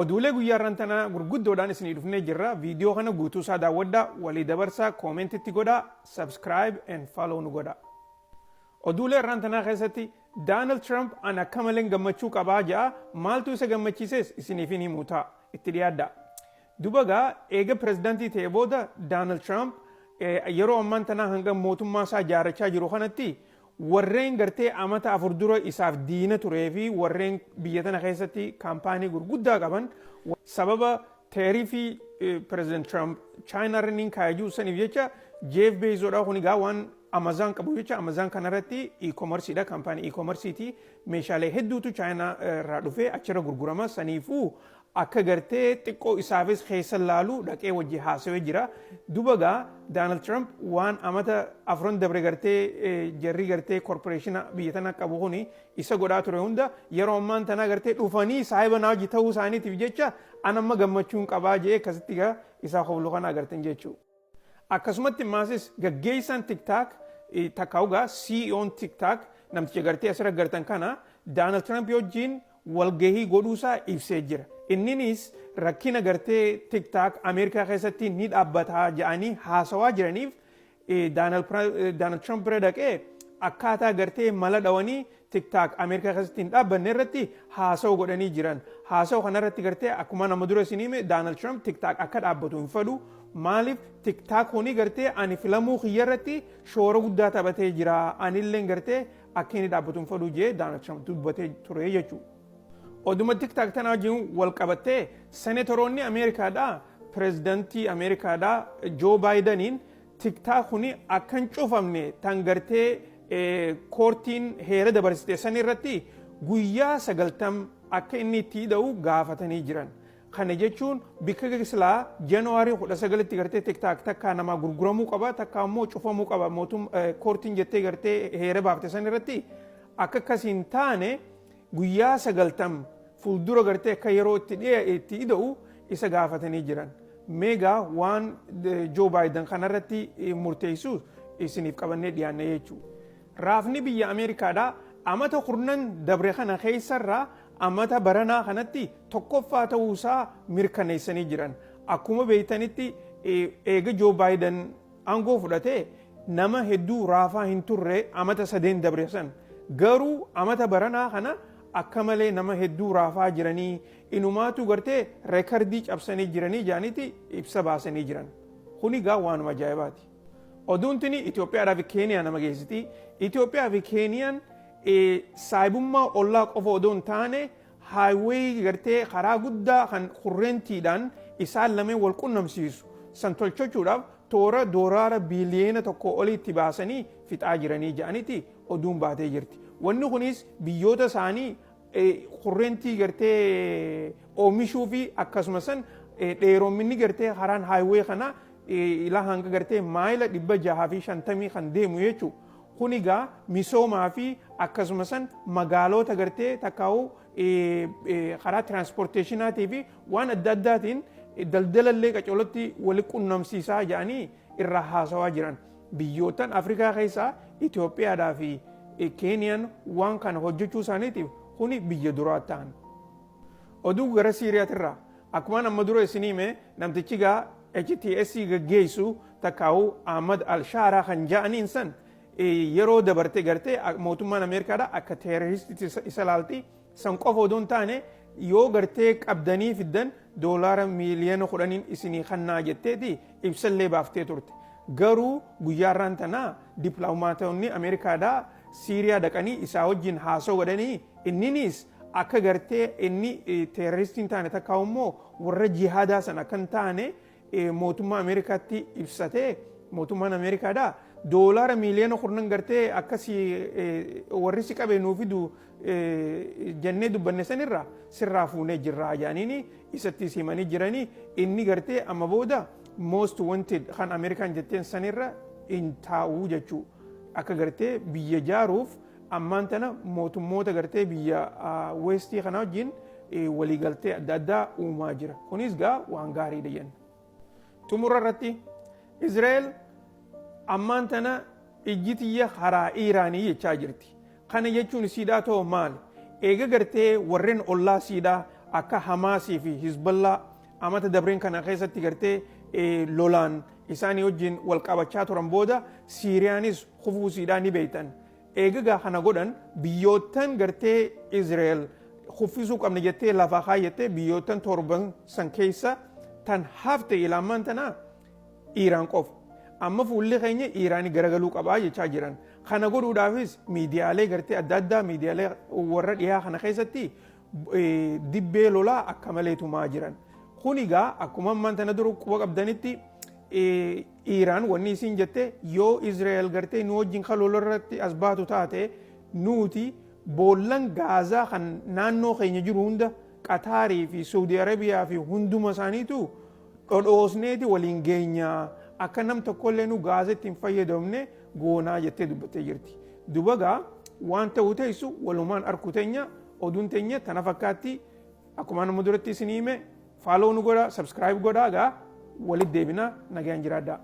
Oduulee guyyaa irraan tanaa gurguddoodhaan isinii dhufnee jirra. Viidiyoo kana guutuu isaa daawwadhaa, walii dabarsaa, koomentitti godhaa, subscribe and follow nu godhaa. Oduulee irraan tanaa keessatti Donald Trump an akka malee gammachuu qabaa ja'a. Maaltu isa gammachiises isiniif hin himu ta'a. Itti dhiyaadhaa. Dubagaa eega pirezidaantii ta'e booda Donald Trump yeroo ammaan tanaa hanga mootummaa isaa ijaarrachaa jiru kanatti warreen gartee amata 4 dura isaaf diina turee fi warreen biyya tana keessatti kaampaanii gurguddaa qaban sababa teeriifii President Trump China irraniin kaayajuu saniif jecha Jeff Bezosdha kun egaa waan Amazon qabu jecha Amazon kanarratti e-commerceedha, kaampaanii e-commerceeti. Meeshaalee hedduutu China irraa dhufee achirra gurgurama. Saniifuu akka gartee xiqqoo isaafis keessa laalu dhaqee wajji haasawee jira. Dubagaa Donald Trump waan amata 4 dabre gartee jarri gartee corporation biyya tana qabu kuni isa godhaa ture hunda yeroo ammaan tana gartee dhufanii saahiba naa hojii ta'uu isaaniitiif jecha anamma gammachuun qabaa jee akkasitti gaa isaa hoblu kana agartan jechuu. Akkasumatti maasis gaggeessaan TikTok takkaugaa CEO'n TikTok namticha gartee asirra gartan kana Donald Trump wajjin walgahii godhuusaa ibsee jira. Inninis rakkina gartee TikTok Ameerikaa keessatti ni dhaabbataa jedhanii haasawaa jiraniif Donald Trump bira dhaqee akkaataa gartee mala dhawanii TikTok Ameerikaa keessatti hin dhaabbanne irratti haasawa godhanii jiran. Haasawa kanarratti gartee akkuma nama dura isin hime Donald Trump TikTok akka dhaabbatu hin fedhu. Maaliif TikTok kuni gartee ani filamuu kiyya irratti shoora guddaa taphatee jira. Anillee gartee akka inni dhaabbatu hin fedhu jee Donald Trump dubbatee ture jechuudha. Oduma TikTok tana wajjin wal qabattee senatoroonni Ameerikaadhaa pirezidaantii Ameerikaadhaa Joe Bideniin TikTok kuni akka hin cufamne tan gartee koortiin heera dabarsite san irratti guyyaa 90 akka inni itti hidha'u gaafatanii jiran. Kana jechuun bikka gislaa Januaarii 19tti gartee TikTok takka nama gurguramuu qaba takka immoo cufamuu qaba koortiin jettee gartee heera baafte san irratti akka akkasiin taane guyyaa 90 fuuldura gartee akka yeroo itti hidha'u isa gaafatanii jiran. Meegaa waan Joe Biden kanarratti murteessu isiniif qabannee dhiyaanne jechuudha. Raafni biyya Ameerikaadhaa amata 4 dabre kana keessarraa amata baranaa kanatti tokkoffaa ta'uusaa mirkaneessanii jiran. Akkuma beektanitti eega Joe Biden aangoo fudhatee nama hedduu raafaa hin turre amata 3 dabre san. Garuu amata baranaa kana akka malee nama hedduu raafaa jiranii inumaatu gartee reekardii cabsanii jiranii jaaniiti ibsa baasanii jiran. Kun egaa waanuma ajaa'ibaati. Oduun tuni Itoophiyaadhaa fi Keeniyaa nama geessiti. Itoophiyaa fi Keeniyaan saayibummaa ollaa qofa odoo hin taane haayiweey gartee karaa guddaa kan kurreentiidhaan isaan lameen wal qunnamsiisu san tolchachuudhaaf toora doolaara biiliyoona 1 olii itti baasanii fixaa jiranii jedhaniiti oduun baatee jirti. Wanni kunis biyyoota isaanii kurreentii gartee oomishuu fi akkasumas dheeroominni gartee karaan haayiweey kana ilaa hanga gartee maayila 650 kan deemu jechuudha. Kun egaa misoomaa fi akkasumas magaalota gartee takkaa'u karaa tiraanspoorteeshinaatii fi waan adda addaatiin daldalallee qacolatti wali qunnamsiisaa jedhanii irraa haasawaa jiran. Biyyootan Afrikaa keessaa Itoophiyaadhaa fi Keeniyaan waan kana hojjechuu isaaniitiif kuni biyya duraa ta'an. Oduu gara Siiriyaatirraa akkuma nama dura isin hime namtichi gaa HTS gaggeessu takkaa'u Ahmad Al-Shaaraa kan jedhaniin san yeroo dabarte gartee mootummaan Ameerikaadhaa akka teeroristi isa laalti san qofa odoo hin taane yoo gartee qabdanii fiddan doolaara miiliyoona 10 isinii kannaa jetteeti ibsallee baaftee turte. Garuu guyyaarraan tanaa dippiloomaatonni Ameerikaadhaa Siiriyaa dhaqanii isaa wajjin haasoo godhanii inninis akka gartee inni teeroristiin taane takkaa'u immoo warra jihaadaa san akka hin taane mootummaa Ameerikaatti ibsatee mootummaan Ameerikaadhaa doolaara miiliyoona 10 gartee akkasii warri si qabee nuu fidu jennee dubbanne sanirraa sirraa fuunee jirraa jedhanii isatti himanii jiranii inni gartee amma booda most wanted kan Ameerikaan jetteen sanirra hin taa'uu jechuu akka gartee biyya ijaaruuf ammaan tana mootummoota gartee biyya westii kana wajjin waliigaltee adda addaa uumaa jira. Kunis gaa waan gaariidha jenna. Xumura irratti Israa'el ammaan tana ijjitiyya karaa Iiraanii jechaa jirti. Kana jechuun siidaa ta'u maali? Eega gartee warreen ollaa siidaa akka Hamaasii fi Hizballaa amata dabreen kana keessatti gartee lolaan isaanii wajjin wal qabachaa turan booda Siiriyaanis kufuusiidhaan ni beeytan. Eegagaa kana godhan biyyoottan gartee Izraa'el kuffisuu qabne jettee lafaa kaayyattee biyyoottan torban san keessa tan hafte ilaamaan tanaa Iiraan qofa. Amma fuulli keenya Iiraanii garagaluu qabaa jechaa jiran. Kana godhuudhaafis miidiyaalee gartee adda addaa miidiyaalee warra dhiyaa kana keessatti dibbee lolaa akka malee tumaa jiran. Kun egaa akkuma ammaan tana dura quba qabdanitti Iiraan wanni isin jette yoo Izraa'el gartee nu wajjin kaloola irratti as baatu taate nuti boollan Gaazaa kan naannoo keenya jiru hunda Qataarii fi Saudi Arabiyaa fi hunduma isaaniitu dhodhoosneeti waliin geenyaa akka nam tokkollee nu Gaazatti hin fayyadamne goonaa jettee dubbattee jirti. Dubagaa waan ta'uu teessu walumaan arku teenya oduun teenya tana fakkaatti akkuma nama duratti isin hime faaloo nu godha subscribe godhaa gaa walitti deebina nagaan jiraadhaa.